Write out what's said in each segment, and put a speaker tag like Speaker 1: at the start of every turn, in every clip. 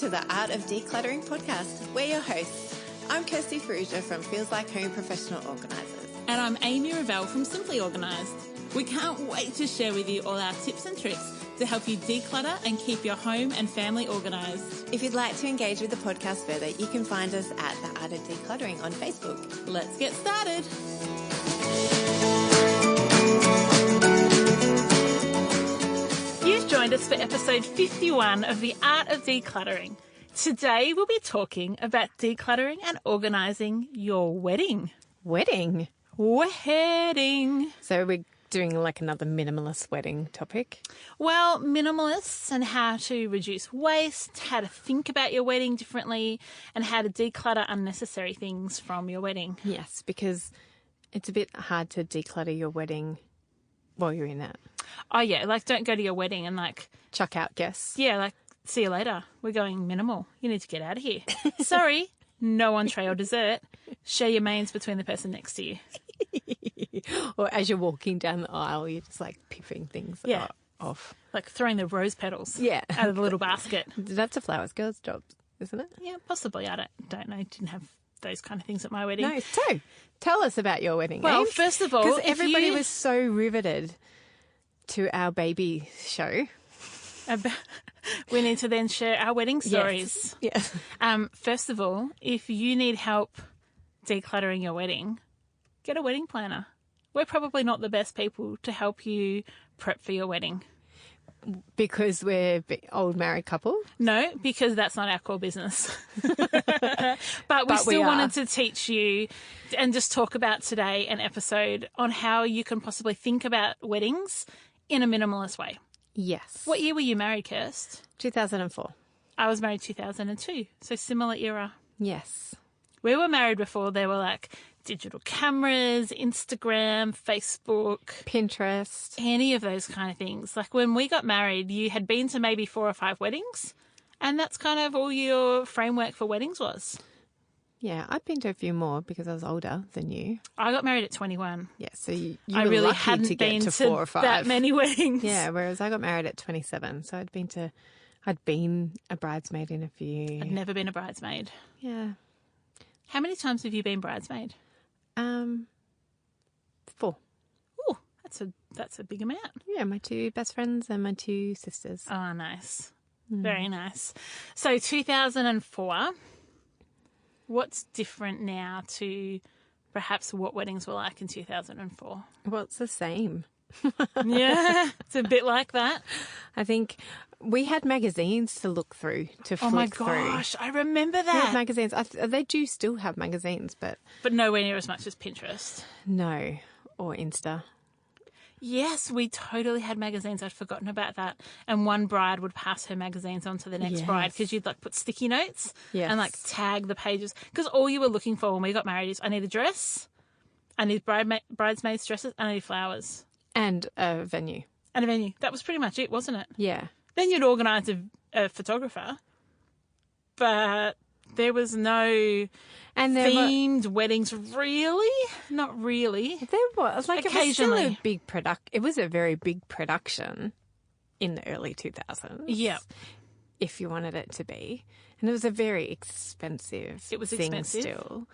Speaker 1: to the Art of Decluttering podcast. We're your hosts. I'm Kirsty Ferrugia from Feels Like Home Professional Organisers.
Speaker 2: And I'm Amy Revell from Simply Organised. We can't wait to share with you all our tips and tricks to help you declutter and keep your home and family organised.
Speaker 1: If you'd like to engage with the podcast further, you can find us at the Art of Decluttering on Facebook.
Speaker 2: Let's get started. You've joined us for episode 51 of the Art of Decluttering. Today we'll be talking about decluttering and organising your wedding.
Speaker 1: Wedding? So we're doing like another minimalist wedding topic?
Speaker 2: Well, minimalists and how to reduce waste, how to think about your wedding differently, and how to declutter unnecessary things from your wedding.
Speaker 1: Yes, because it's a bit hard to declutter your wedding while you're in it.
Speaker 2: Oh, yeah, like don't go to your wedding and like...
Speaker 1: chuck out guests.
Speaker 2: Yeah, like see you later. We're going minimal. You need to get out of here. Sorry, no entree or dessert. Share your mains between the person next to you.
Speaker 1: Or as you're walking down the aisle, you're just like piffing things off.
Speaker 2: Like throwing the rose petals out of the little basket.
Speaker 1: That's a flowers girl's job, isn't it?
Speaker 2: Yeah, possibly. I don't know. Didn't have those kind of things at my wedding.
Speaker 1: No, so tell us about your wedding.
Speaker 2: Well,
Speaker 1: Ames.
Speaker 2: first of all,
Speaker 1: because everybody was so riveted to our baby show.
Speaker 2: We need to then share our wedding stories.
Speaker 1: Yes.
Speaker 2: First of all, if you need help decluttering your wedding, get a wedding planner. We're probably not the best people to help you prep for your wedding.
Speaker 1: Because we're old married couple?
Speaker 2: No, because that's not our core business. But we still wanted to teach you and just talk about today an episode on how you can possibly think about weddings in a minimalist way.
Speaker 1: Yes.
Speaker 2: What year were you married, Kirst?
Speaker 1: 2004.
Speaker 2: I was married 2002, so similar era.
Speaker 1: Yes.
Speaker 2: We were married before there were like digital cameras, Instagram, Facebook,
Speaker 1: Pinterest.
Speaker 2: any of those kind of things. Like when we got married, you had been to maybe 4 or 5 weddings, and that's kind of all your framework for weddings was.
Speaker 1: Yeah, I've been to a few more because I was older than you.
Speaker 2: I got married at 21.
Speaker 1: Yeah, so you
Speaker 2: I
Speaker 1: were
Speaker 2: really
Speaker 1: lucky
Speaker 2: hadn't
Speaker 1: to get
Speaker 2: been
Speaker 1: to 4 or 5.
Speaker 2: that many weddings.
Speaker 1: Yeah, whereas I got married at 27, so I'd been a bridesmaid in a few.
Speaker 2: I'd never been a bridesmaid.
Speaker 1: Yeah.
Speaker 2: How many times have you been bridesmaid?
Speaker 1: 4.
Speaker 2: Oh, that's a big amount.
Speaker 1: Yeah, my 2 best friends and my 2 sisters.
Speaker 2: Oh, nice. Very nice. So 2004, what's different now to perhaps what weddings were like in 2004?
Speaker 1: Well, it's the same.
Speaker 2: Yeah, it's a bit like that.
Speaker 1: I think we had magazines to look through, to flip
Speaker 2: Oh my
Speaker 1: through.
Speaker 2: gosh, I remember
Speaker 1: We had
Speaker 2: that.
Speaker 1: magazines. They do still have magazines, but
Speaker 2: But nowhere near as much as Pinterest.
Speaker 1: no, or Insta.
Speaker 2: Yes, we totally had magazines. I'd forgotten about that. And one bride would pass her magazines on to the next bride because you'd like put sticky notes and like tag the pages. Because all you were looking for when we got married is I need a dress, I need bridesmaids' dresses, and I need flowers.
Speaker 1: And a venue.
Speaker 2: And a venue. That was pretty much it, wasn't it?
Speaker 1: Yeah.
Speaker 2: Then you'd organise a photographer, but there was no themed weddings, really? Not really.
Speaker 1: There was. Like,
Speaker 2: occasionally.
Speaker 1: it was still a big It was a very big production in the early 2000s.
Speaker 2: Yeah.
Speaker 1: If you wanted it to be. And it was a very expensive thing still.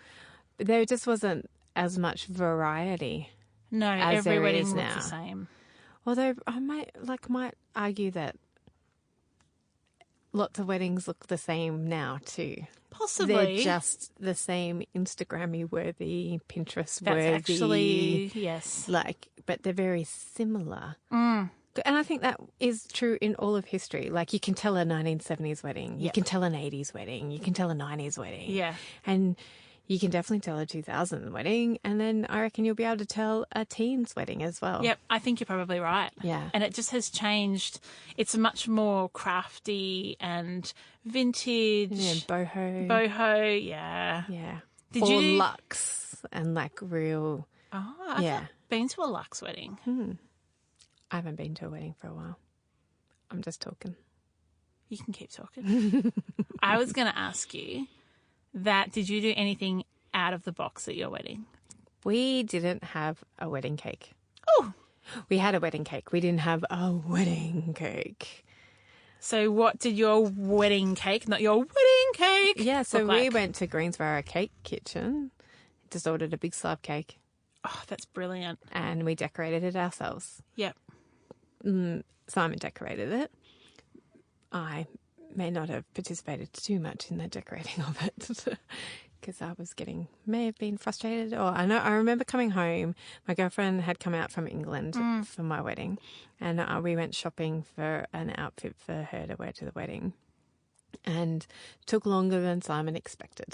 Speaker 1: But there just wasn't as much variety.
Speaker 2: No,
Speaker 1: as
Speaker 2: every
Speaker 1: there
Speaker 2: wedding
Speaker 1: is
Speaker 2: looks
Speaker 1: now.
Speaker 2: the same.
Speaker 1: Although I might argue that lots of weddings look the same now too.
Speaker 2: Possibly.
Speaker 1: They're just the same Instagrammy worthy, Pinterest worthy.
Speaker 2: That's actually, yes.
Speaker 1: But they're very similar. And I think that is true in all of history. Like you can tell a 1970s wedding, you can tell an 80s wedding, you can tell a 90s wedding.
Speaker 2: Yeah.
Speaker 1: And you can definitely tell a 2000 wedding, and then I reckon you'll be able to tell a teens wedding as well.
Speaker 2: Yep, I think you're probably right.
Speaker 1: Yeah.
Speaker 2: And it just has changed. It's much more crafty and vintage.
Speaker 1: Yeah, boho.
Speaker 2: Boho, yeah.
Speaker 1: Yeah.
Speaker 2: Did
Speaker 1: or
Speaker 2: you
Speaker 1: luxe and like real.
Speaker 2: Oh, I've not been to a luxe wedding.
Speaker 1: I haven't been to a wedding for a while. I'm just talking.
Speaker 2: You can keep talking. I was going to ask you that did you do anything out of the box at your wedding?
Speaker 1: We didn't have a wedding cake.
Speaker 2: Oh.
Speaker 1: We had a wedding cake. We didn't have a wedding cake.
Speaker 2: So what did your wedding cake, not your wedding cake,
Speaker 1: Yeah, so
Speaker 2: look like?
Speaker 1: we went to Greensboro Cake Kitchen, just ordered a big slab cake.
Speaker 2: Oh, that's brilliant.
Speaker 1: And we decorated it ourselves.
Speaker 2: Yep.
Speaker 1: Simon decorated it. I may not have participated too much in the decorating of it because I may have been frustrated. Or I remember coming home. My girlfriend had come out from England for my wedding, and we went shopping for an outfit for her to wear to the wedding. And it took longer than Simon expected.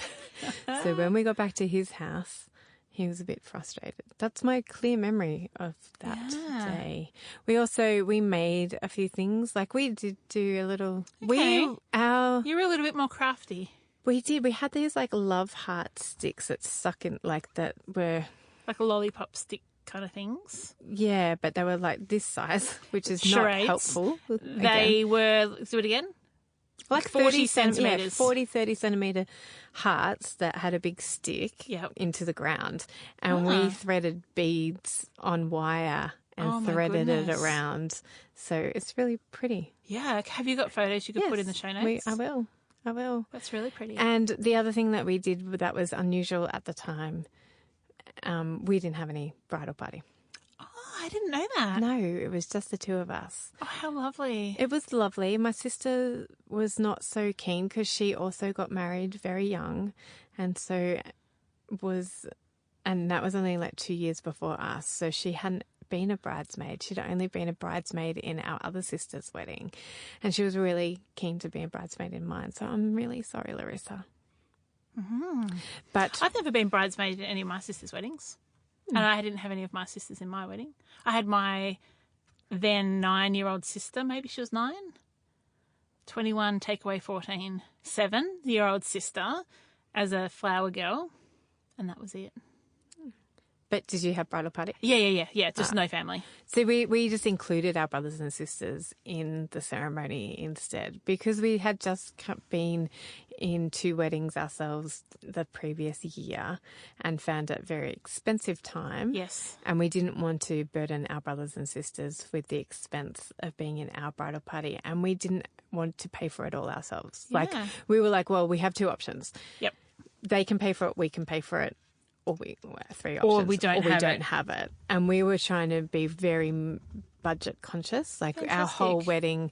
Speaker 1: So when we got back to his house, he was a bit frustrated. That's my clear memory of that day. We made a few things. Like we did do a little.
Speaker 2: Okay. You were a little bit more crafty.
Speaker 1: We did. We had these like love heart sticks that stuck in that were
Speaker 2: like a lollipop stick kind of things.
Speaker 1: Yeah, but they were like this size, which is
Speaker 2: Charades.
Speaker 1: Not helpful.
Speaker 2: They were. Let's do it again.
Speaker 1: Like
Speaker 2: 40 centimetres.
Speaker 1: 30 centimetre hearts that had a big stick into the ground. And we threaded beads on wire and threaded it around. So it's really pretty.
Speaker 2: Yeah. Have you got photos you could put in the show notes?
Speaker 1: I will.
Speaker 2: That's really pretty.
Speaker 1: And the other thing that we did that was unusual at the time, we didn't have any bridal party.
Speaker 2: I didn't know that.
Speaker 1: No, it was just the two of us.
Speaker 2: Oh, how lovely.
Speaker 1: It was lovely. My sister was not so keen because she also got married very young, and that was only like 2 years before us. So she hadn't been a bridesmaid. She'd only been a bridesmaid in our other sister's wedding, and she was really keen to be a bridesmaid in mine. So I'm really sorry, Larissa.
Speaker 2: Mm-hmm.
Speaker 1: But
Speaker 2: I've never been bridesmaid at any of my sister's weddings. And I didn't have any of my sisters in my wedding. I had my then 9-year-old sister, maybe she was 9, 21, take away 14, 7-year-old sister as a flower girl, and that was it.
Speaker 1: But did you have bridal party?
Speaker 2: Yeah. Just no family.
Speaker 1: So we just included our brothers and sisters in the ceremony instead because we had just been in 2 weddings ourselves the previous year and found it very expensive time.
Speaker 2: Yes.
Speaker 1: And we didn't want to burden our brothers and sisters with the expense of being in our bridal party, and we didn't want to pay for it all ourselves.
Speaker 2: Yeah.
Speaker 1: Like we were like, well, we have 2 options.
Speaker 2: Yep.
Speaker 1: They can pay for it, we can pay for it. Or 3 options.
Speaker 2: Or we don't
Speaker 1: have it. And we were trying to be very budget conscious. Like
Speaker 2: Fantastic.
Speaker 1: our whole wedding,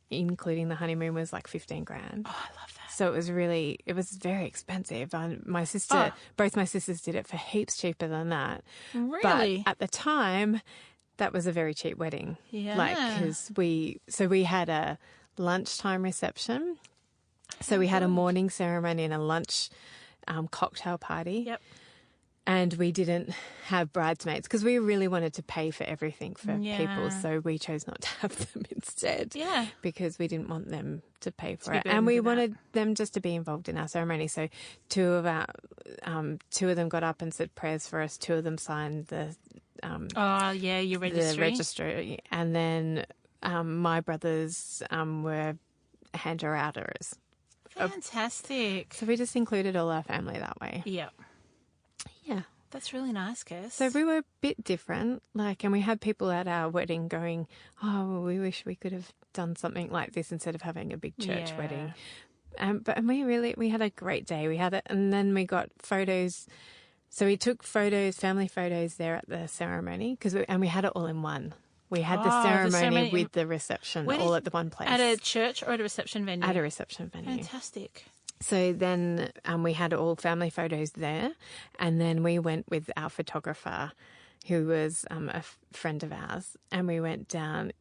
Speaker 1: including the honeymoon, was like 15 grand.
Speaker 2: Oh, I love that.
Speaker 1: So it was very expensive. And both my sisters did it for heaps cheaper than that.
Speaker 2: Really?
Speaker 1: But at the time, that was a very cheap wedding.
Speaker 2: Yeah.
Speaker 1: Like, because we had a lunchtime reception. So we had a morning ceremony and a lunch cocktail party.
Speaker 2: Yep.
Speaker 1: And we didn't have bridesmaids because we really wanted to pay for everything for people. So we chose not to have them instead.
Speaker 2: Yeah.
Speaker 1: Because we didn't want them to pay for it. And we wanted them just to be involved in our ceremony. So 2 of them got up and said prayers for us. 2 of them signed the your registry. The registry. And then my brothers were hander-outers.
Speaker 2: Fantastic.
Speaker 1: So we just included all our family that way.
Speaker 2: Yep.
Speaker 1: Yeah.
Speaker 2: That's really nice, Kirst.
Speaker 1: So we were a bit different, and we had people at our wedding going, oh, well, we wish we could have done something like this instead of having a big church wedding. But we had a great day. We had it, and then we got photos. So we took family photos there at the ceremony, and we had it all in one. We had the ceremony with the reception all at the one place.
Speaker 2: At a church or at a reception venue?
Speaker 1: At a reception venue.
Speaker 2: Fantastic.
Speaker 1: So then we had all family photos there, and then we went with our photographer, who was a friend of ours, and we went down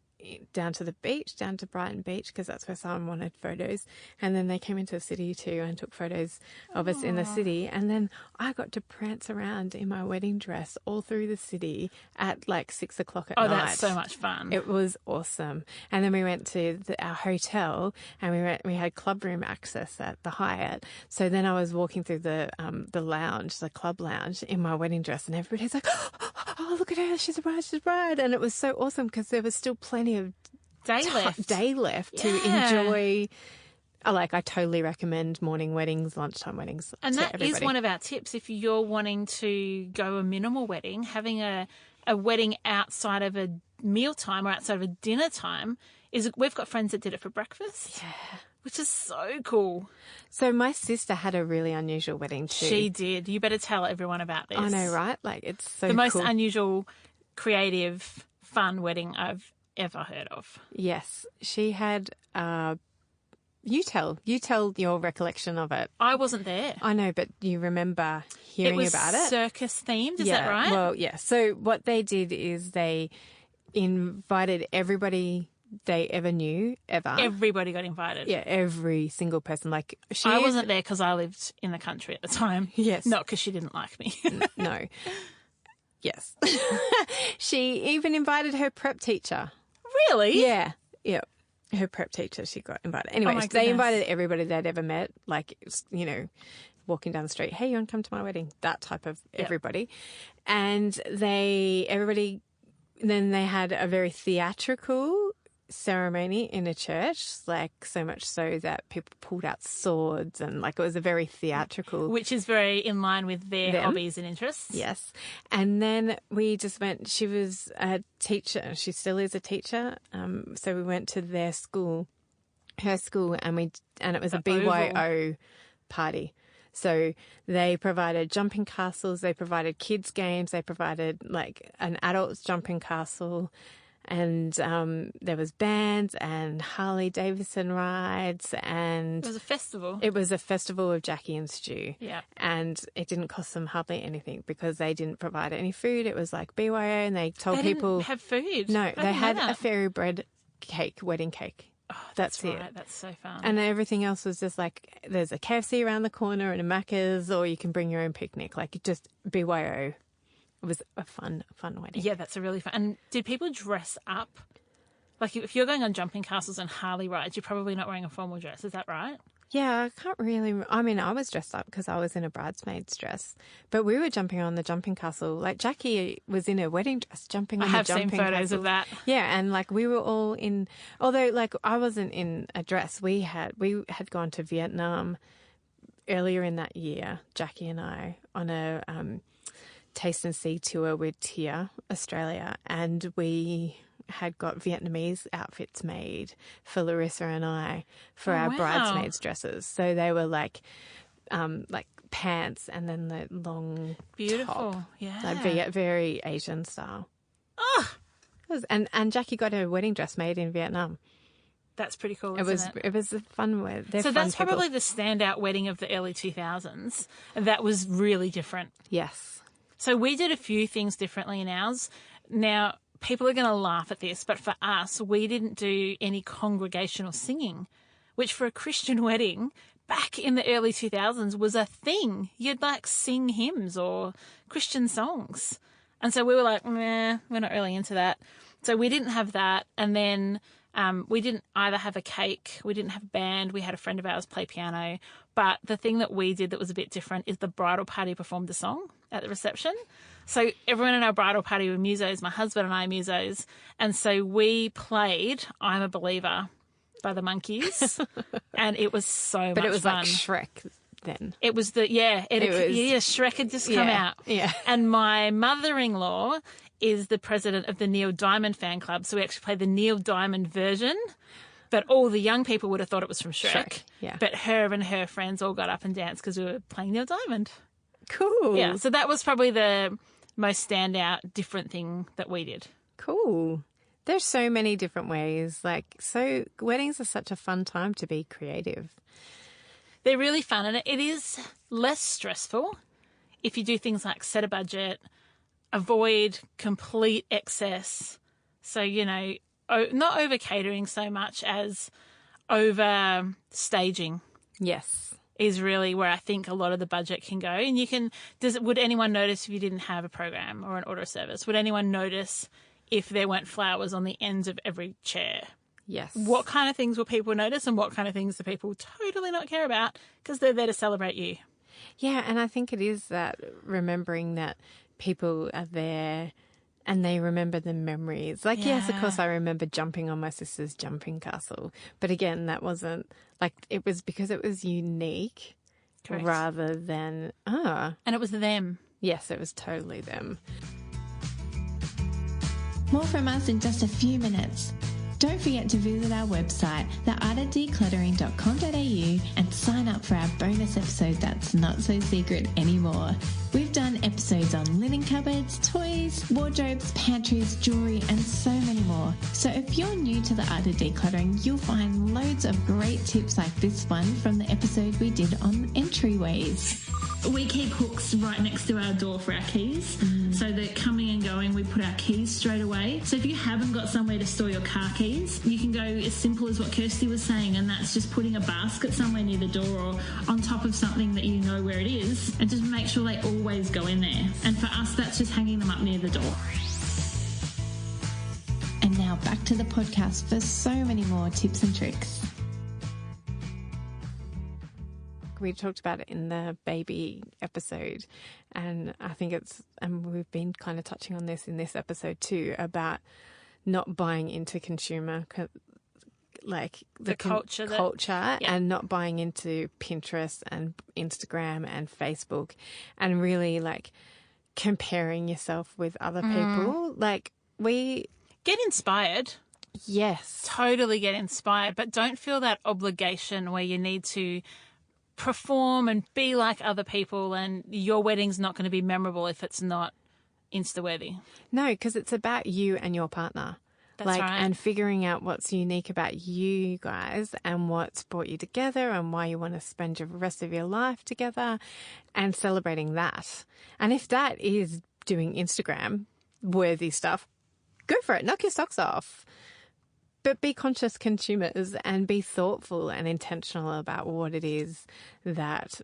Speaker 1: to the beach, down to Brighton Beach, because that's where someone wanted photos. And then they came into the city too and took photos of us in the city. And then I got to prance around in my wedding dress all through the city at like 6 o'clock at night.
Speaker 2: Oh, that's so much fun.
Speaker 1: It was awesome. And then we went to our hotel, and we had club room access at the Hyatt. So then I was walking through the lounge, the club lounge, in my wedding dress, and everybody's like, oh, look at her, she's a bride. And it was so awesome because there was still plenty of day left to enjoy. I totally recommend morning weddings, lunchtime weddings.
Speaker 2: And that
Speaker 1: everybody.
Speaker 2: is one of our tips. If you're wanting to go a minimal wedding, having a wedding outside of a mealtime or outside of a dinner time is we've got friends that did it for breakfast.
Speaker 1: Yeah.
Speaker 2: Which is so cool.
Speaker 1: So my sister had a really unusual wedding too.
Speaker 2: She did. You better tell everyone about this.
Speaker 1: I know, right? Like, it's so
Speaker 2: the most
Speaker 1: cool.
Speaker 2: unusual, creative, fun wedding I've ever heard of.
Speaker 1: Yes. She had... You tell your recollection of it.
Speaker 2: I wasn't there.
Speaker 1: I know, but you remember hearing about it?
Speaker 2: It was circus themed, is that right?
Speaker 1: Well, yeah. So what they did is they invited everybody they ever knew, ever.
Speaker 2: Everybody got invited.
Speaker 1: Yeah, every single person. Like,
Speaker 2: I wasn't there because I lived in the country at the time.
Speaker 1: Yes.
Speaker 2: Not because she didn't like me.
Speaker 1: No. Yes. She even invited her prep teacher.
Speaker 2: Really?
Speaker 1: Yeah. Yeah. Her prep teacher, she got invited. Anyway, they invited everybody they'd ever met, like, you know, walking down the street, hey, you want to come to my wedding? That type of everybody. And then they had a very theatrical ceremony in a church, like, so much so that people pulled out swords and, like, it was a very theatrical.
Speaker 2: Which is very in line with their hobbies and interests.
Speaker 1: Yes. And then we just went, she was a teacher, she still is a teacher, so we went to her school, and it was a BYO party. So they provided jumping castles, they provided kids' games, they provided, like, an adult's jumping castle. And there was bands and Harley Davidson rides, and
Speaker 2: it was a festival.
Speaker 1: It was a festival of Jackie and Stu.
Speaker 2: Yeah.
Speaker 1: And it didn't cost them hardly anything because they didn't provide any food. It was like BYO, and they told people
Speaker 2: didn't have food.
Speaker 1: No, they had a fairy bread cake, wedding cake.
Speaker 2: Oh,
Speaker 1: that's
Speaker 2: right.
Speaker 1: it.
Speaker 2: That's so fun.
Speaker 1: And everything else was just like, there's a KFC around the corner and a Macca's, or you can bring your own picnic. Like, just BYO. It was a fun wedding.
Speaker 2: Yeah, that's a really fun. And did people dress up? Like, if you're going on jumping castles and Harley rides, you're probably not wearing a formal dress. Is that right?
Speaker 1: Yeah, I can't really... I mean, I was dressed up because I was in a bridesmaid's dress. But we were jumping on the jumping castle. Like, Jackie was in her wedding dress jumping on the jumping castle. I have seen photos
Speaker 2: of that.
Speaker 1: Yeah, and, like, we were all in... Although, like, I wasn't in a dress. We had gone to Vietnam earlier in that year, Jackie and I, on a... taste and see tour with Tia, Australia, and we had got Vietnamese outfits made for Larissa and I for our bridesmaids dresses. So they were like pants and then the long
Speaker 2: beautiful
Speaker 1: top.
Speaker 2: Yeah,
Speaker 1: like very Asian style.
Speaker 2: Oh,
Speaker 1: and Jackie got her wedding dress made in Vietnam.
Speaker 2: That's pretty cool.
Speaker 1: It was a fun wedding.
Speaker 2: So that's probably the standout wedding of the early 2000s. That was really different.
Speaker 1: Yes.
Speaker 2: So we did a few things differently in ours. Now, people are going to laugh at this, but for us, we didn't do any congregational singing, which for a Christian wedding back in the early 2000s was a thing. You'd, like, sing hymns or Christian songs. And so we were like, we're not really into that. So we didn't have that. And then we didn't either have a cake, we didn't have a band, we had a friend of ours play piano. But the thing that we did that was a bit different is the bridal party performed a song at the reception. So everyone in our bridal party were musos, my husband and I are musos. And so we played I'm a Believer by the Monkees. And it was so much fun.
Speaker 1: But it was like Shrek then.
Speaker 2: It was Shrek had just come out.
Speaker 1: Yeah.
Speaker 2: And my mother-in-law is the president of the Neil Diamond fan club. So we actually played the Neil Diamond version. But all the young people would have thought it was from Shrek.
Speaker 1: Yeah.
Speaker 2: But her and her friends all got up and danced because we were playing Neil Diamond.
Speaker 1: Cool.
Speaker 2: Yeah, so that was probably the most standout different thing that we did.
Speaker 1: Cool. There's so many different ways. So weddings are such a fun time to be creative.
Speaker 2: They're really fun, and it is less stressful if you do things like set a budget, avoid complete excess. So, you know, not over catering so much as over staging.
Speaker 1: Yes.
Speaker 2: Is really where I think a lot of the budget can go. And would anyone notice if you didn't have a program or an order service? Would anyone notice if there weren't flowers on the ends of every chair?
Speaker 1: Yes.
Speaker 2: What kind of things will people notice and what kind of things do people totally not care about because they're there to celebrate you?
Speaker 1: Yeah, and I think it is that remembering that people are there and they remember the memories. Like, yes, of course, I remember jumping on my sister's jumping castle. But again, that wasn't, like, it was because it was unique. Correct. Rather than,
Speaker 2: And it was them.
Speaker 1: Yes, it was totally them.
Speaker 3: More from us in just a few minutes. Don't forget to visit our website, theartofdecluttering.com.au, and sign up for our bonus episode that's not so secret anymore. We've done episodes on linen cupboards, toys, wardrobes, pantries, jewellery, and so many more. So if you're new to the art of decluttering, you'll find loads of great tips like this one from the episode we did on entryways.
Speaker 4: We keep hooks right next to our door for our keys, so that coming and going, we put our keys straight away. So if you haven't got somewhere to store your car keys, you can go as simple as what Kirsty was saying, and that's just putting a basket somewhere near the door or on top of something that you know where it is, and just make sure they always go in there. And for us, that's just hanging them up near the door.
Speaker 3: And now back to the podcast for so many more tips and tricks.
Speaker 1: We talked about it in the baby episode, and I think and we've been kind of touching on this in this episode too, about not buying into consumer, like the culture and not buying into Pinterest and Instagram and Facebook, and really like comparing yourself with other people. Like
Speaker 2: get inspired.
Speaker 1: Yes.
Speaker 2: Totally get inspired, but don't feel that obligation where you need to perform and be like other people, and your wedding's not going to be memorable if it's not Insta-worthy.
Speaker 1: No, because it's about you and your partner.
Speaker 2: That's right.
Speaker 1: And figuring out what's unique about you guys and what's brought you together and why you want to spend the rest of your life together, and celebrating that. And if that is doing Instagram-worthy stuff, go for it. Knock your socks off. But be conscious consumers and be thoughtful and intentional about what it is that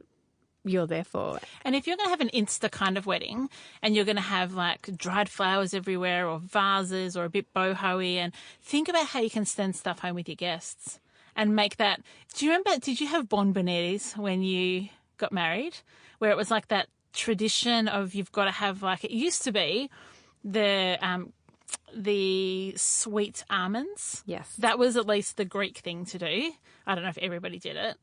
Speaker 1: you're there for.
Speaker 2: And if you're going to have an Insta kind of wedding and you're going to have like dried flowers everywhere or vases or a bit boho-y, and think about how you can send stuff home with your guests and make that. Do you remember, did you have bonbonnières when you got married, where it was like that tradition of you've got to have, like, it used to be the sweet almonds.
Speaker 1: Yes.
Speaker 2: That was at least the Greek thing to do. I don't know if everybody did it.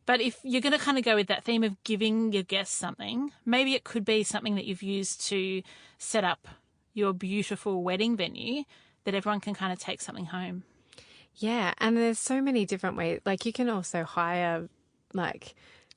Speaker 2: But if you're going to kind of go with that theme of giving your guests something, maybe it could be something that you've used to set up your beautiful wedding venue that everyone can kind of take something home.
Speaker 1: Yeah, and there's so many different ways. Like, you can also hire, like,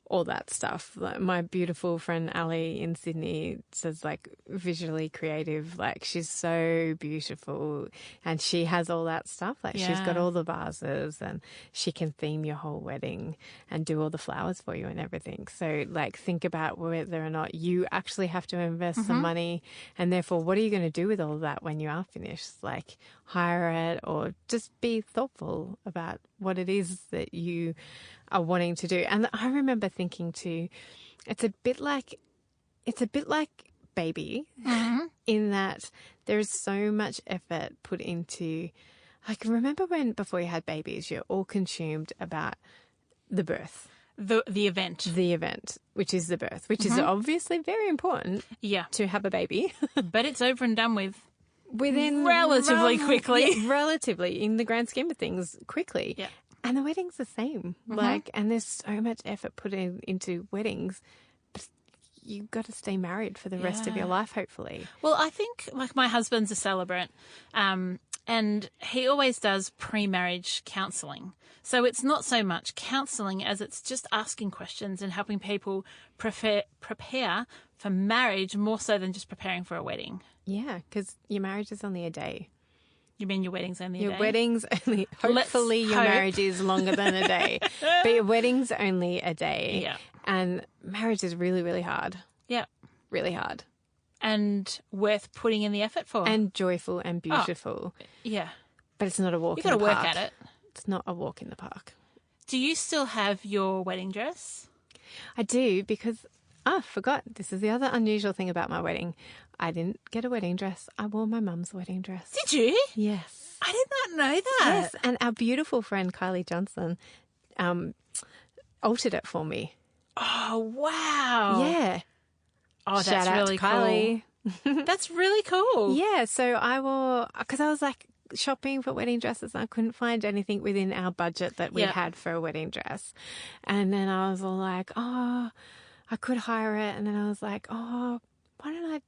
Speaker 1: all that stuff. Like, my beautiful friend Ali in Sydney says, like, visually creative. Like, she's so beautiful, and she has all that stuff. Like, she's got all the vases, and she can theme your whole wedding and do all the flowers for you and everything. So, like, think about whether or not you actually have to invest some money, and therefore, what are you going to do with all of that when you are finished? Like, hire it, or just be thoughtful about what it is that you are wanting to do. And I remember thinking too, it's a bit like baby, in that there is so much effort put into, like, remember when before you had babies, you're all consumed about the birth.
Speaker 2: The event.
Speaker 1: The event, which is the birth, which is obviously very important to have a baby.
Speaker 2: But it's over and done with.
Speaker 1: Within
Speaker 2: relatively quickly.
Speaker 1: Yeah, relatively, in the grand scheme of things, quickly.
Speaker 2: Yeah.
Speaker 1: And the wedding's the same. Like, and there's so much effort put into weddings, but you've got to stay married for the rest of your life, hopefully.
Speaker 2: Well, I think, like, my husband's a celebrant, and he always does pre-marriage counselling. So it's not so much counselling as it's just asking questions and helping people prepare for marriage more so than just preparing for a wedding.
Speaker 1: Yeah, because your marriage is only a day.
Speaker 2: You mean your wedding's only a day?
Speaker 1: Your wedding's only, hopefully your marriage is longer than a day, but your wedding's only a day.
Speaker 2: Yeah.
Speaker 1: And marriage is really, really hard.
Speaker 2: Yeah.
Speaker 1: Really hard.
Speaker 2: And worth putting in the effort for.
Speaker 1: And joyful and beautiful.
Speaker 2: Oh, yeah.
Speaker 1: But it's not a walk in the park.
Speaker 2: You've got to work at it.
Speaker 1: It's not a walk in the park.
Speaker 2: Do you still have your wedding dress?
Speaker 1: I do, because I forgot. This is the other unusual thing about my wedding. I didn't get a wedding dress. I wore my mum's wedding dress.
Speaker 2: Did you?
Speaker 1: Yes.
Speaker 2: I did not know that.
Speaker 1: Yes, and our beautiful friend Kylie Johnson altered it for me.
Speaker 2: Oh, wow.
Speaker 1: Yeah.
Speaker 2: Oh,
Speaker 1: Shout
Speaker 2: that's
Speaker 1: out
Speaker 2: really
Speaker 1: to Kylie.
Speaker 2: cool. That's really cool.
Speaker 1: Yeah, so I wore, because I was like shopping for wedding dresses and I couldn't find anything within our budget that we had for a wedding dress. And then I was all like, oh, I could hire it. And then I was like, oh, why don't I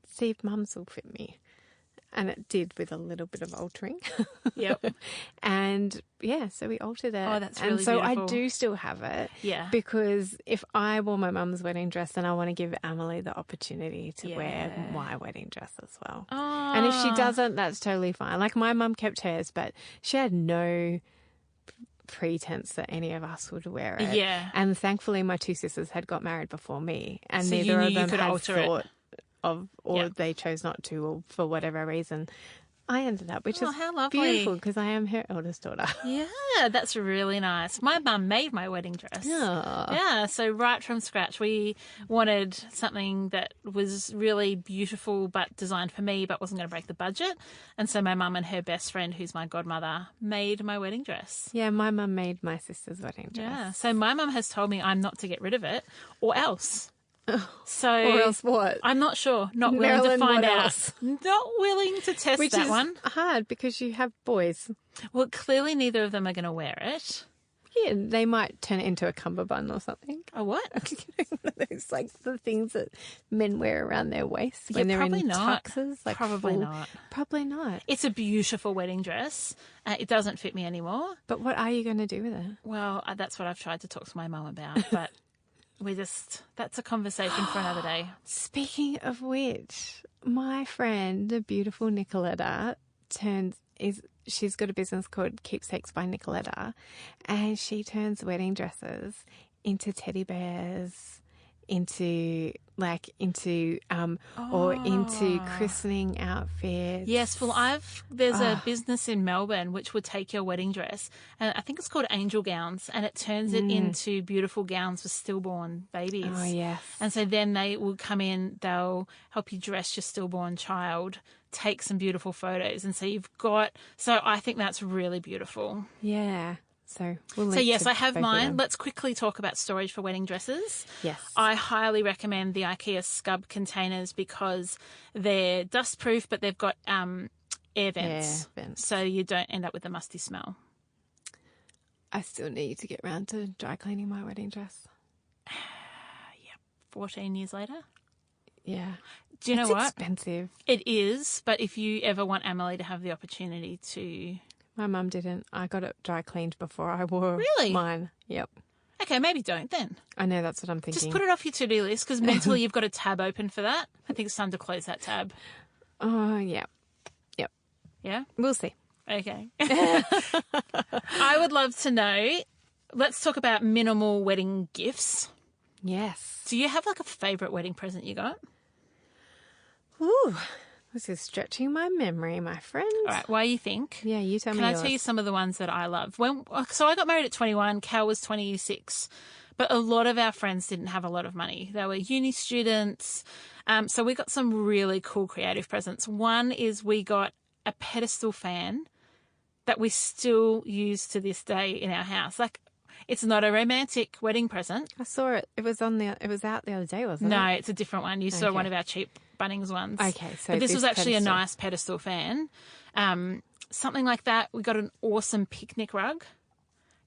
Speaker 1: see if mum's will fit me? And it did with a little bit of altering.
Speaker 2: Yep.
Speaker 1: And yeah, so we altered it.
Speaker 2: Oh, that's really
Speaker 1: And so
Speaker 2: beautiful.
Speaker 1: I do still have it.
Speaker 2: Yeah.
Speaker 1: Because if I wore my mum's wedding dress, then I want to give Emily the opportunity to
Speaker 2: Yeah.
Speaker 1: wear my wedding dress as well.
Speaker 2: Oh.
Speaker 1: And if she doesn't, that's totally fine. Like my mum kept hers, but she had no pretense that any of us would wear it.
Speaker 2: Yeah.
Speaker 1: And thankfully my two sisters had got married before me, and
Speaker 2: So you
Speaker 1: neither
Speaker 2: knew
Speaker 1: of
Speaker 2: you
Speaker 1: them
Speaker 2: could
Speaker 1: had
Speaker 2: alter it.
Speaker 1: thought of, or
Speaker 2: Yep.
Speaker 1: they chose not to, or for whatever reason. I ended up, which
Speaker 2: Oh,
Speaker 1: is
Speaker 2: how lovely.
Speaker 1: beautiful because I am her eldest daughter.
Speaker 2: Yeah, that's really nice. My mum made my wedding dress.
Speaker 1: Oh.
Speaker 2: Yeah, so right from scratch, we wanted something that was really beautiful but designed for me but wasn't going to break the budget. And so my mum and her best friend, who's my godmother, made my wedding dress.
Speaker 1: Yeah, my mum made my sister's wedding dress.
Speaker 2: Yeah, so my mum has told me I'm not to get rid of it or else. So
Speaker 1: Or else what?
Speaker 2: I'm not sure. Not willing
Speaker 1: Marilyn,
Speaker 2: to find
Speaker 1: what
Speaker 2: out.
Speaker 1: else?
Speaker 2: Not willing to test
Speaker 1: Which
Speaker 2: that
Speaker 1: is
Speaker 2: one.
Speaker 1: hard because you have boys.
Speaker 2: Well, clearly neither of them are going to wear it.
Speaker 1: Yeah, they might turn it into a cummerbund or something.
Speaker 2: A what?
Speaker 1: It's like the things that men wear around their waist when
Speaker 2: Yeah,
Speaker 1: they're in
Speaker 2: probably not.
Speaker 1: tuxes. Like
Speaker 2: Probably
Speaker 1: full-
Speaker 2: not.
Speaker 1: Probably not.
Speaker 2: It's a beautiful wedding dress. It doesn't fit me anymore.
Speaker 1: But what are you going to do with it?
Speaker 2: Well, that's what I've tried to talk to my mum about, but that's a conversation for another day.
Speaker 1: Speaking of which, my friend, the beautiful Nicoletta, she's got a business called Keepsakes by Nicoletta, and she turns wedding dresses into teddy bears, into christening outfits.
Speaker 2: Yes, well, there's a business in Melbourne which would take your wedding dress, and I think it's called Angel Gowns, and it turns it into beautiful gowns for stillborn babies.
Speaker 1: Oh, yes.
Speaker 2: And so then they will come in, they'll help you dress your stillborn child, take some beautiful photos, and so I think that's really beautiful.
Speaker 1: Yeah. So
Speaker 2: yes, I have
Speaker 1: both of
Speaker 2: mine.
Speaker 1: them.
Speaker 2: Let's quickly talk about storage for wedding dresses.
Speaker 1: Yes.
Speaker 2: I highly recommend the Ikea Skubb containers because they're dustproof, but they've got air vents. So you don't end up with a musty smell.
Speaker 1: I still need to get round to dry cleaning my wedding dress.
Speaker 2: 14 years later.
Speaker 1: Yeah.
Speaker 2: Do you know
Speaker 1: It's
Speaker 2: what?
Speaker 1: expensive.
Speaker 2: It is, but if you ever want Emily to have the opportunity to...
Speaker 1: My mum didn't. I got it dry cleaned before I wore
Speaker 2: Really?
Speaker 1: mine. Yep.
Speaker 2: Okay, maybe don't then.
Speaker 1: I know, that's what I'm thinking.
Speaker 2: Just put it off your to-do list because mentally you've got a tab open for that. I think it's time to close that tab.
Speaker 1: Oh, yeah. Yep.
Speaker 2: Yeah?
Speaker 1: We'll see.
Speaker 2: Okay. I would love to know, let's talk about minimal wedding gifts.
Speaker 1: Yes.
Speaker 2: Do you have like a favourite wedding present you got?
Speaker 1: Ooh, this is stretching my memory, my friend.
Speaker 2: All right, why you think?
Speaker 1: Yeah, you tell me
Speaker 2: Can I
Speaker 1: yours.
Speaker 2: tell you some of the ones that I love? So I got married at 21, Cal was 26, but a lot of our friends didn't have a lot of money. They were uni students, so we got some really cool creative presents. One is we got a pedestal fan that we still use to this day in our house. Like, it's not a romantic wedding present.
Speaker 1: I saw it. It was out the other day, wasn't it?
Speaker 2: No, it's a different one. You saw
Speaker 1: Okay.
Speaker 2: one of our cheap Bunnings ones.
Speaker 1: Okay, so
Speaker 2: but this was actually
Speaker 1: pedestal.
Speaker 2: a nice pedestal fan. Something like that. We got an awesome picnic rug.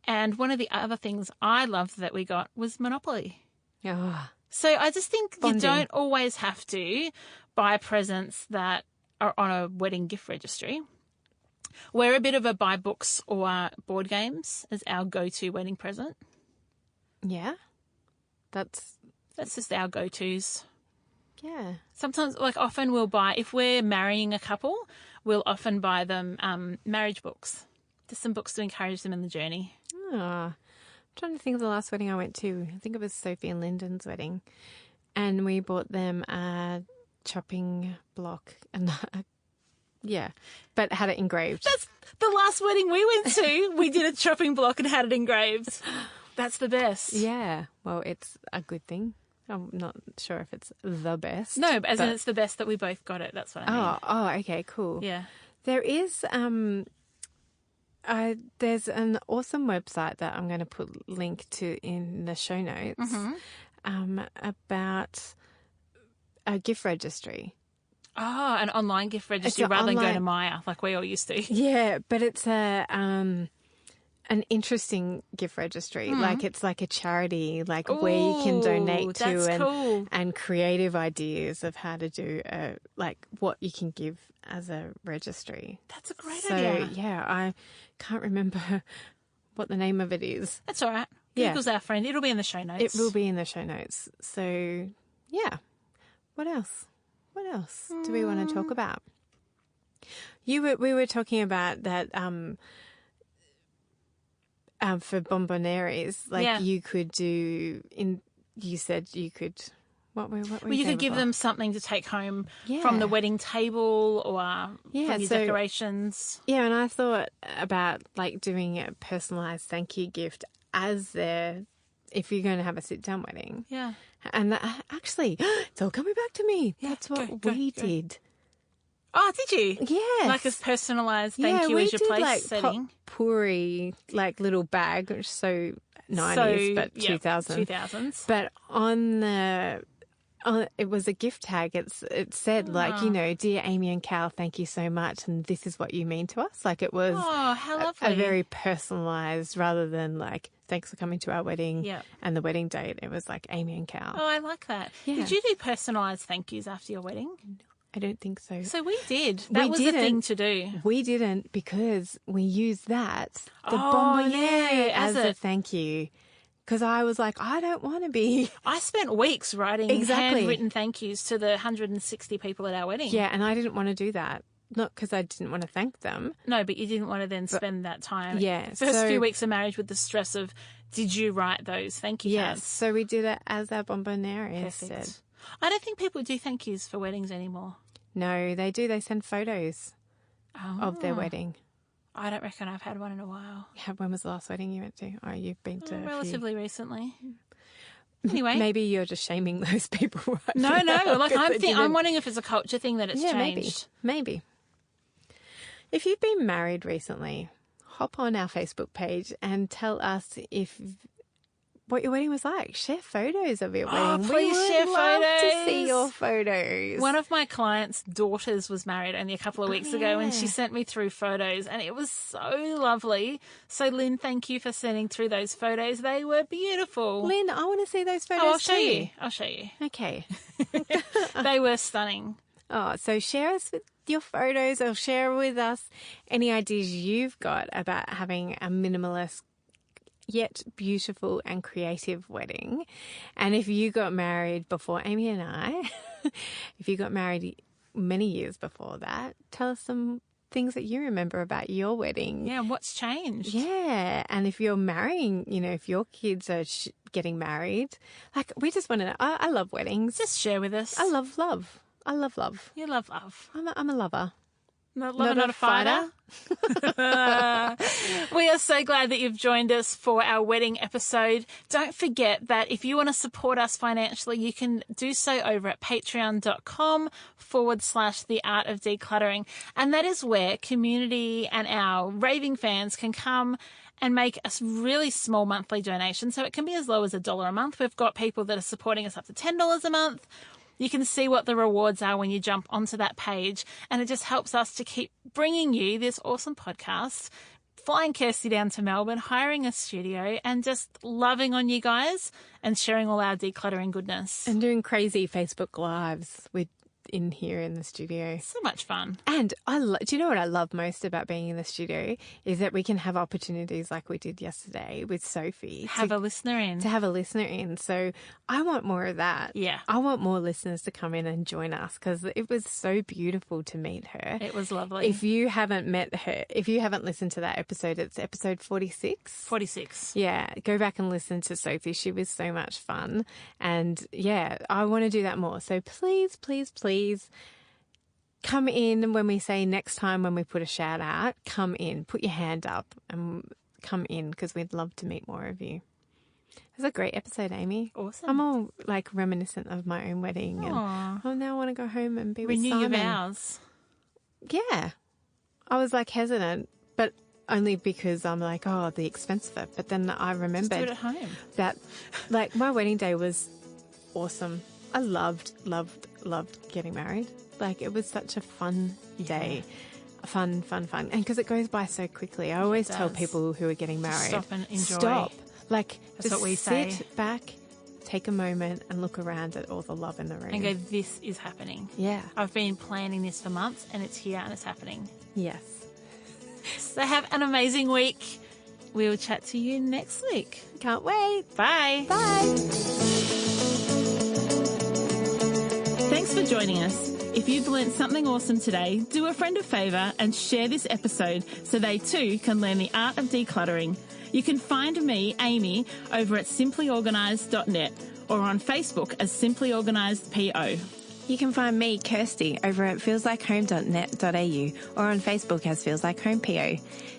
Speaker 2: And one of the other things I loved that we got was Monopoly.
Speaker 1: Oh,
Speaker 2: So I just think
Speaker 1: Bonding.
Speaker 2: you don't always have to buy presents that are on a wedding gift registry. We're a bit of a buy books or board games as our go-to wedding present.
Speaker 1: yeah. That's
Speaker 2: Just our go-tos.
Speaker 1: yeah.
Speaker 2: Sometimes, often we'll buy, if we're marrying a couple, we'll often buy them marriage books. Just some books to encourage them in the journey.
Speaker 1: Oh, I'm trying to think of the last wedding I went to. I think it was Sophie and Lyndon's wedding. And we bought them a chopping block and but had it engraved.
Speaker 2: That's the last wedding we went to. We did a chopping block and had it engraved. That's the best.
Speaker 1: Yeah. Well, it's a good thing. I'm not sure if it's the best.
Speaker 2: No, but as in it's the best that we both got it. That's what I mean.
Speaker 1: Oh, okay, cool.
Speaker 2: Yeah.
Speaker 1: There is there's an awesome website that I'm going to put link to in the show notes about a gift registry.
Speaker 2: Oh, an online gift registry
Speaker 1: It's
Speaker 2: rather than go
Speaker 1: online-
Speaker 2: to Maya like we all used to.
Speaker 1: Yeah, but it's a an interesting gift registry. Like it's like a charity, like where you can donate to and creative ideas of how to do like what you can give as a registry.
Speaker 2: That's a great idea.
Speaker 1: So yeah, I can't remember what the name of it is.
Speaker 2: That's all right. Google's our friend. It'll be in the show notes.
Speaker 1: It will be in the show notes. So yeah. What else? What else do we want to talk about? We were talking about that for bonbonnieres, like you could do you said you could what were
Speaker 2: you could give them something to take home from the wedding table or from your decorations.
Speaker 1: Yeah, and I thought about like doing a personalised thank you gift as if you're going to have a sit-down wedding.
Speaker 2: Yeah.
Speaker 1: And actually, it's all coming back to me. Yeah, that's what we did.
Speaker 2: Oh, did you?
Speaker 1: Yes.
Speaker 2: Like a personalised thank you as your place
Speaker 1: like
Speaker 2: setting?
Speaker 1: Potpourri, like little bag, which is so 90s, but 2000s. But it was a gift tag. It said like, you know, dear Amy and Cal, thank you so much, and this is what you mean to us. Like it was
Speaker 2: how lovely.
Speaker 1: a very personalised, rather than like, thanks for coming to our wedding and the wedding date. It was like Amy and Cal.
Speaker 2: Oh, I like that. Yeah. Did you do personalised thank yous after your wedding?
Speaker 1: I don't think so.
Speaker 2: So we did. That was a thing to do.
Speaker 1: We didn't, because we used the bonbonniere as a thank you. Because I was like, I don't want to be.
Speaker 2: I spent weeks writing handwritten thank yous to the 160 people at our wedding.
Speaker 1: Yeah, and I didn't want to do that. Not because I didn't want to thank them.
Speaker 2: No, but you didn't want to then spend that time.
Speaker 1: Yeah.
Speaker 2: First few weeks of marriage with the stress of, did you write those thank you cards?
Speaker 1: Yes, so we did it as our bonbonniere instead.
Speaker 2: I don't think people do thank yous for weddings anymore.
Speaker 1: No, they do. They send photos of their wedding.
Speaker 2: I don't reckon I've had one in a while.
Speaker 1: Yeah, when was the last wedding you went to? Oh, you've been to
Speaker 2: relatively recently. Anyway.
Speaker 1: Maybe you're just shaming those people right
Speaker 2: No,
Speaker 1: now,
Speaker 2: like I'm wondering if it's a culture thing that it's changed.
Speaker 1: Maybe. If you've been married recently, hop on our Facebook page and tell us what your wedding was like. Share photos of your wedding.
Speaker 2: Please share photos.
Speaker 1: To see your photos.
Speaker 2: One of my clients' daughters was married only a couple of weeks ago, and she sent me through photos, and it was so lovely. So, Lynn, thank you for sending through those photos. They were beautiful.
Speaker 1: Lynn, I want to see those photos
Speaker 2: I'll show you.
Speaker 1: Okay.
Speaker 2: They were stunning.
Speaker 1: Oh, so share us with your photos, or share with us any ideas you've got about having a minimalist yet beautiful and creative wedding. And if you got married before Amy and I, if you got married many years before that, tell us some things that you remember about your wedding.
Speaker 2: Yeah, what's changed?
Speaker 1: Yeah, and if you're marrying, you know, if your kids are getting married, like we just want to know. I love weddings.
Speaker 2: Just share with us.
Speaker 1: I love love. I love love.
Speaker 2: You love love.
Speaker 1: I'm a lover.
Speaker 2: Not a fighter. We are so glad that you've joined us for our wedding episode. Don't forget that if you want to support us financially, you can do so over at patreon.com/The Art of Decluttering. And that is where community and our raving fans can come and make a really small monthly donation. So it can be as low as $1 a month. We've got people that are supporting us up to $10 a month. You can see what the rewards are when you jump onto that page, and it just helps us to keep bringing you this awesome podcast, flying Kirsty down to Melbourne, hiring a studio, and just loving on you guys and sharing all our decluttering goodness.
Speaker 1: And doing crazy Facebook Lives in here in the studio.
Speaker 2: So much fun.
Speaker 1: And do you know what I love most about being in the studio is that we can have opportunities like we did yesterday with Sophie.
Speaker 2: To have a listener in. So I want more of that. Yeah.
Speaker 1: I want more listeners to come in and join us because it was so beautiful to meet her.
Speaker 2: It was lovely.
Speaker 1: If you haven't met her, if you haven't listened to that episode, it's episode 46.
Speaker 2: 46.
Speaker 1: Yeah. Go back and listen to Sophie. She was so much fun. And yeah, I want to do that more. So please, please, please come in when we say next time when we put a shout out, come in, put your hand up and come in because we'd love to meet more of you. It was a great episode, Amy.
Speaker 2: Awesome.
Speaker 1: I'm all like reminiscent of my own wedding.
Speaker 2: Aww.
Speaker 1: And now I want to go home and be with
Speaker 2: Renew
Speaker 1: Simon.
Speaker 2: your vows.
Speaker 1: Yeah. I was like hesitant, but only because I'm like, oh, the expense of it. But then I remembered
Speaker 2: just do it at home.
Speaker 1: That like my wedding day was awesome. I loved getting married. Like it was such a fun day. fun. And because it goes by so quickly. I always tell people who are getting married,
Speaker 2: stop and enjoy.
Speaker 1: Stop. Like,
Speaker 2: that's
Speaker 1: just
Speaker 2: what we say.
Speaker 1: Sit back, take a moment and look around at all the love in the room.
Speaker 2: And go, this is happening.
Speaker 1: Yeah.
Speaker 2: I've been planning this for months and it's here and it's happening.
Speaker 1: Yes.
Speaker 2: So have an amazing week. We will chat to you next week.
Speaker 1: Can't wait.
Speaker 2: Bye.
Speaker 1: Bye.
Speaker 4: Thanks for joining us. If you've learnt something awesome today, do a friend a favour and share this episode so they too can learn the art of decluttering. You can find me, Amy, over at simplyorganised.net or on Facebook as Simply Organised PO.
Speaker 3: You can find me, Kirsty, over at feelslikehome.net.au or on Facebook as Feels Like Home PO.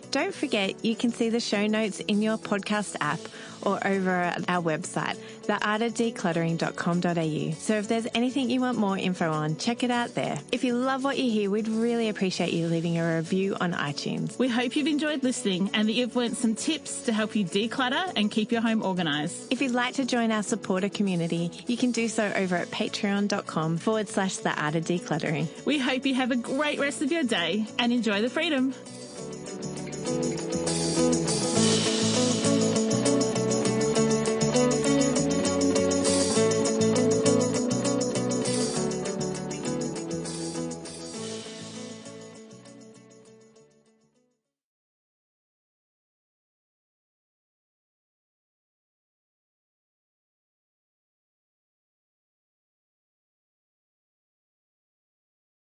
Speaker 3: Don't forget, you can see the show notes in your podcast app or over at our website, theartofdecluttering.com.au. So if there's anything you want more info on, check it out there. If you love what you hear, we'd really appreciate you leaving a review on iTunes.
Speaker 4: We hope you've enjoyed listening and that you've learnt some tips to help you declutter and keep your home organised.
Speaker 3: If you'd like to join our supporter community, you can do so over at patreon.com/theartofdecluttering.
Speaker 4: We hope you have a great rest of your day and enjoy the freedom.